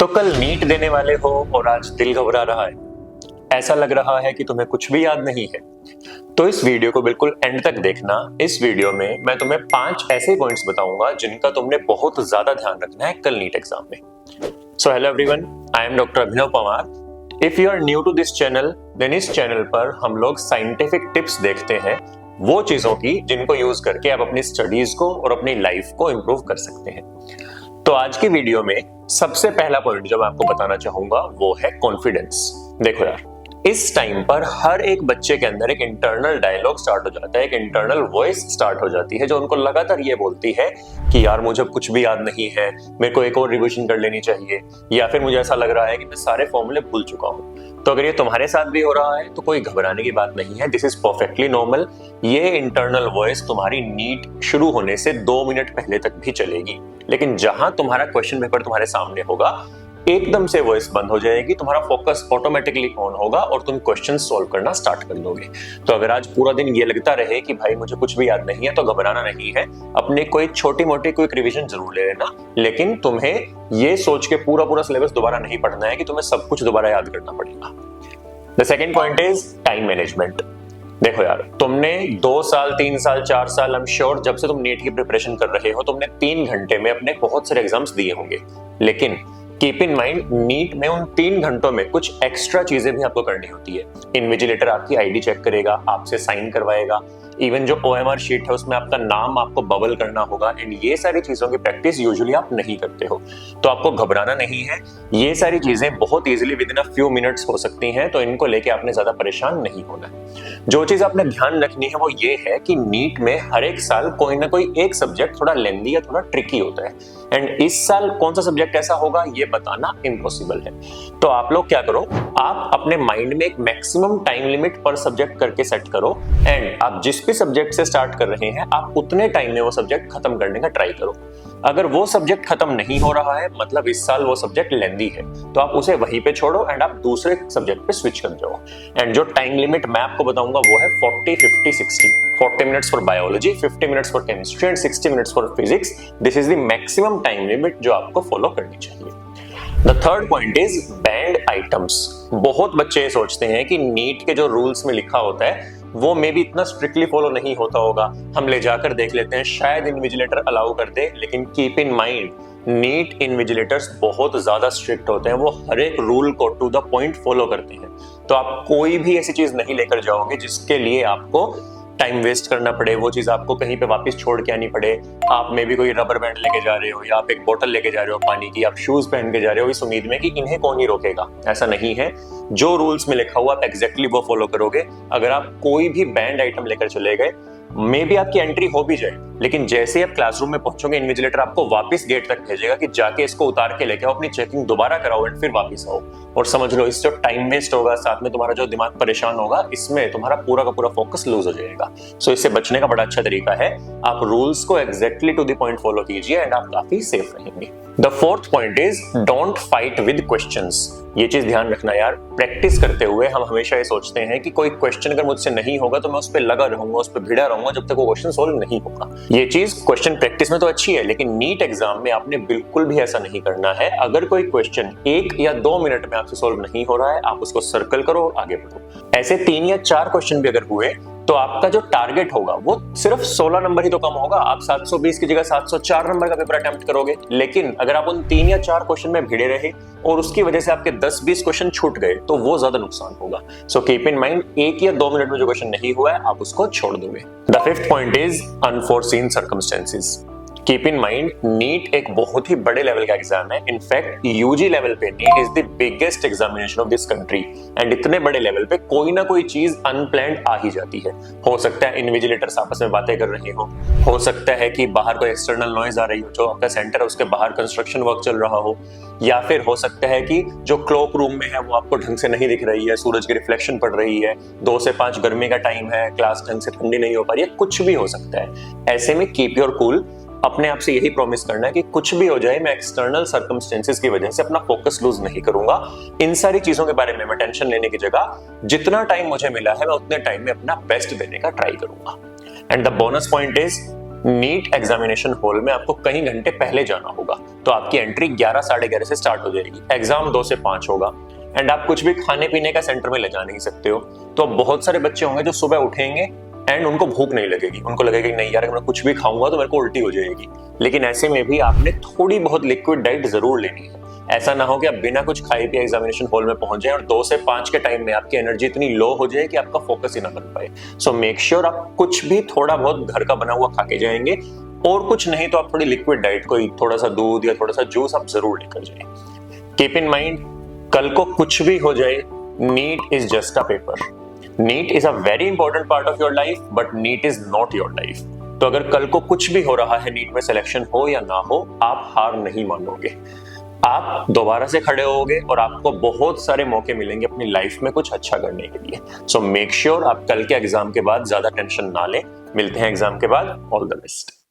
तो कल नीट देने वाले हो और आज दिल घबरा रहा है, ऐसा लग रहा है कि तुम्हें कुछ भी याद नहीं है, तो इस वीडियो को बिल्कुल एंड तक देखना। इस वीडियो में मैं तुम्हें 5 ऐसे पॉइंट्स बताऊंगा जिनका तुमने बहुत ज्यादा ध्यान रखना है कल नीट एग्जाम में। So hello everyone, I am doctor Abhinav Pawar. If you are new to this channel, then इस चैनल पर हम लोग साइंटिफिक टिप्स देखते हैं, वो चीजों की जिनको यूज करके आप अपनी स्टडीज को और अपनी लाइफ को इंप्रूव कर सकते हैं। तो आज की वीडियो में सबसे पहला पॉइंट जो मैं आपको बताना चाहूंगा वो है कॉन्फिडेंस। देखो यार, इस टाइम पर हर एक बच्चे के अंदर एक इंटरनल डायलॉग स्टार्ट हो जाता है, एक इंटरनल वॉइस स्टार्ट हो जाती है जो उनको लगातार ये बोलती है कि यार मुझे कुछ भी याद नहीं है, मेरे को एक और रिविजन कर लेनी चाहिए, या फिर मुझे ऐसा लग रहा है कि मैं सारे फॉर्मूले भूल चुका हूं। तो अगर ये तुम्हारे साथ भी हो रहा है तो कोई घबराने की बात नहीं है, दिस इज परफेक्टली नॉर्मल। ये इंटरनल वॉइस तुम्हारी नीट शुरू होने से 2 मिनट पहले तक भी चलेगी, लेकिन जहां तुम्हारा क्वेश्चन पेपर तुम्हारे सामने होगा एकदम से वॉइस बंद हो जाएगी, तुम्हारा फोकस ऑटोमेटिकली ऑन होगा और तुम क्वेश्चन सॉल्व करना स्टार्ट कर दोगे। तो अगर आज पूरा दिन ये लगता रहे कि भाई मुझे कुछ भी याद नहीं है, तो घबराना नहीं है, अपने कोई छोटी मोटी क्विक रिवीजन जरूर ले लेना, लेकिन तुम्हें ये सोच के पूरा सिलेबस दोबारा नहीं पढ़ना है कि तुम्हें सब कुछ दोबारा याद करना पड़ेगा। The second point is time management. देखो यार, तुमने 2 साल 3 साल 4 साल, आई एम श्योर जब से तुम नीट की प्रिपरेशन कर रहे हो तुमने 3 घंटे में अपने बहुत सारे एग्जाम्स दिए होंगे, लेकिन कीप इन माइंड नीट में उन 3 घंटों में कुछ एक्स्ट्रा चीजें भी आपको करनी होती है। इन्विजिलेटर आपकी आईडी चेक करेगा, आपसे साइन करवाएगा, इवन जो ओएमआर शीट है उसमें आपका नाम आपको बबल करना होगा, एंड ये सारी चीजों की प्रैक्टिस यूजुअली आप नहीं करते हो। तो आपको घबराना नहीं है, ये सारी चीजें बहुत easily with in a few minutes हो सकती हैं, तो इनको लेके आपने ज्यादा परेशान नहीं होना है। जो चीज आपने ध्यान रखनी है वो ये है कि नीट में हर एक साल कोई ना कोई एक सब्जेक्ट थोड़ा लेंदी या थोड़ा ट्रिकी होता है, एंड इस साल कौन सा सब्जेक्ट ऐसा होगा ये बताना इम्पॉसिबल है। तो आप लोग क्या करो, आप अपने माइंड में एक मैक्सिमम टाइम लिमिट पर सब्जेक्ट करके सेट करो, एंड आप जिस भी सब्जेक्ट से स्टार्ट कर रहे हैं आप उतने टाइम में वो सब्जेक्ट खत्म करने का ट्राई करो। अगर वो सब्जेक्ट खत्म नहीं हो रहा है, मतलब इस साल वो सब्जेक्ट लेंदी है, तो आप उसे वहीं पे छोड़ो एंड आप दूसरे सब्जेक्ट पे स्विच कर जाओ। एंड जो टाइम लिमिट मैं आपको बताऊंगा वो है 40 50 60। 40 minutes for biology, 50 minutes for chemistry and 60 minutes for physics. This is the maximum time limit जो आपको फॉलो करनी चाहिए। The third point is band items. बहुत बच्चे सोचते हैं कि नीट के जो रूल्स में लिखा होता है वो मे भी इतना स्ट्रिक्टली फॉलो नहीं होता होगा, हम ले जाकर देख लेते हैं, शायद इन्विजिलेटर अलाउ कर दे, लेकिन keep in mind NEET invigilators बहुत ज्यादा स्ट्रिक्ट होते हैं, वो हर एक रूल को टू द पॉइंट फॉलो करते हैं। तो आप कोई भी ऐसी चीज नहीं लेकर जाओगे जिसके लिए आपको टाइम वेस्ट करना पड़े, वो चीज आपको कहीं पे वापस छोड़ के आनी पड़े। आप में भी कोई रबर बैंड लेके जा रहे हो, या आप एक बोतल लेके जा रहे हो पानी की, आप शूज पहन के जा रहे हो इस उम्मीद में कि इन्हें कौन ही रोकेगा, ऐसा नहीं है। जो रूल्स में लिखा हुआ आप एग्जैक्टली वो फॉलो करोगे। अगर आप कोई भी बैंड आइटम लेकर चले गए, मे भी आपकी एंट्री हो भी जाए, लेकिन जैसे आप क्लासरूम में पहुंचोगे इन्विजिलेटर आपको वापस गेट तक भेजेगा कि जाके इसको उतार के लेके आओ, अपनी चेकिंग दोबारा कराओ एंड फिर वापस आओ। और समझ लो, इससे टाइम वेस्ट होगा, साथ में तुम्हारा जो दिमाग परेशान होगा, इसमें तुम्हारा पूरा का पूरा फोकस लूज हो जाएगा। सो इससे बचने का बड़ा अच्छा तरीका है, आप रूल्स को exactly to the point follow कीजिए एंड आप काफी सेफ रहेंगे। The fourth point is don't fight with questions. ये चीज ध्यान रखना यार, प्रैक्टिस करते हुए हम हमेशा ये सोचते हैं कि कोई क्वेश्चन अगर मुझसे नहीं होगा तो मैं उस पर लगा रहूंगा, उस पर भिड़ा रहूंगा जब तक वो क्वेश्चन सॉल्व नहीं होगा। ये चीज क्वेश्चन प्रैक्टिस में तो अच्छी है, लेकिन नीट एग्जाम में आपने बिल्कुल भी ऐसा नहीं करना है। अगर कोई क्वेश्चन 1 या 2 मिनट में आपसे सॉल्व नहीं हो रहा है, आप उसको सर्कल करो और आगे बढ़ो। ऐसे 3 या 4 क्वेश्चन भी अगर हुए तो आपका जो टारगेट होगा वो सिर्फ 16 नंबर ही तो कम होगा, आप 720 की जगह 704 नंबर का पेपर अटेम्प्ट करोगे। लेकिन अगर आप उन 3 या 4 क्वेश्चन में भिड़े रहे और उसकी वजह से आपके 10-20 क्वेश्चन छूट गए तो वो ज्यादा नुकसान होगा। सो कीप इन माइंड, 1 या 2 मिनट में जो क्वेश्चन नहीं हुआ है आप उसको छोड़ दोगे। The fifth point is unforeseen circumstances. Keep in mind, NEET एक बहुत ही बड़े लेवल का एग्जाम है। इनफैक्ट यूजी लेवल पे NEET is the biggest examination of this country, and इतने बड़े लेवल पे कोई ना कोई चीज अनप्लान्ड आ ही जाती है। हो सकता है इन्विजिलेटर्स आपस में बातें कर रहे हो सकता है कि बाहर कोई एक्सटर्नल नॉइज आ रही हो, जो आपका सेंटर है उसके बाहर कंस्ट्रक्शन वर्क चल रहा हो, या फिर हो सकता है कि जो क्लॉक रूम में है वो आपको ढंग से नहीं दिख रही है, सूरज की रिफ्लेक्शन पड़ रही है, 2 से 5 गर्मी का टाइम है, क्लास ढंग से ठंडी नहीं हो पा रही है, कुछ भी हो सकता है। ऐसे में कीप योर कूल, अपने आप से यही प्रॉमिस करना है कि कुछ भी हो जाए मैं एक्सटर्नल सर्कमस्टेंसेस की वजह से अपना फोकस लूज नहीं करूंगा। इन सारी चीजों के बारे में मैं टेंशन लेने की जगह जितना टाइम मुझे मिला है मैं उतने टाइम में अपना बेस्ट देने का ट्राई करूंगा। And the bonus point is NEET examination hall में आपको कई घंटे पहले जाना होगा, तो आपकी एंट्री 11 साढ़े 11 से स्टार्ट हो जाएगी। एग्जाम 2 से 5 होगा एंड आप कुछ भी खाने पीने का सेंटर में ले जा नहीं सकते हो। तो बहुत सारे बच्चे होंगे जो सुबह उठेंगे एंड उनको भूख नहीं लगेगी, उनको लगेगा कि नहीं यार मैं कुछ भी खाऊंगा तो मेरे को उल्टी हो जाएगी। लेकिन ऐसे में भी आपने थोड़ी बहुत लिक्विड डाइट जरूर लेनी है। ऐसा ना हो कि आप बिना कुछ खाए पिए एग्जामिनेशन हॉल में पहुंच जाए और 2 से 5 के टाइम में आपकी एनर्जी इतनी लो हो जाए कि आपका फोकस ही ना बन पाए। सो मेक श्योर आप कुछ भी थोड़ा बहुत घर का बना हुआ खा के जाएंगे, और कुछ नहीं तो आप थोड़ी लिक्विड डाइट, कोई थोड़ा सा दूध या थोड़ा सा जूस आप जरूर लेकर जाए। कीप इन माइंड, कल को कुछ भी हो जाए, NEET is just a paper. NEET is a very important part of your life, but NEET is not your life. तो अगर कल को कुछ भी हो रहा है, नीट में सिलेक्शन हो या ना हो, आप हार नहीं मानोगे। आप दोबारा से खड़े होगे और आपको बहुत सारे मौके मिलेंगे अपनी लाइफ में कुछ अच्छा करने के लिए। सो मेक श्योर आप कल के एग्जाम के बाद ज्यादा टेंशन ना लें। मिलते हैं एग्जाम के बाद। All the best.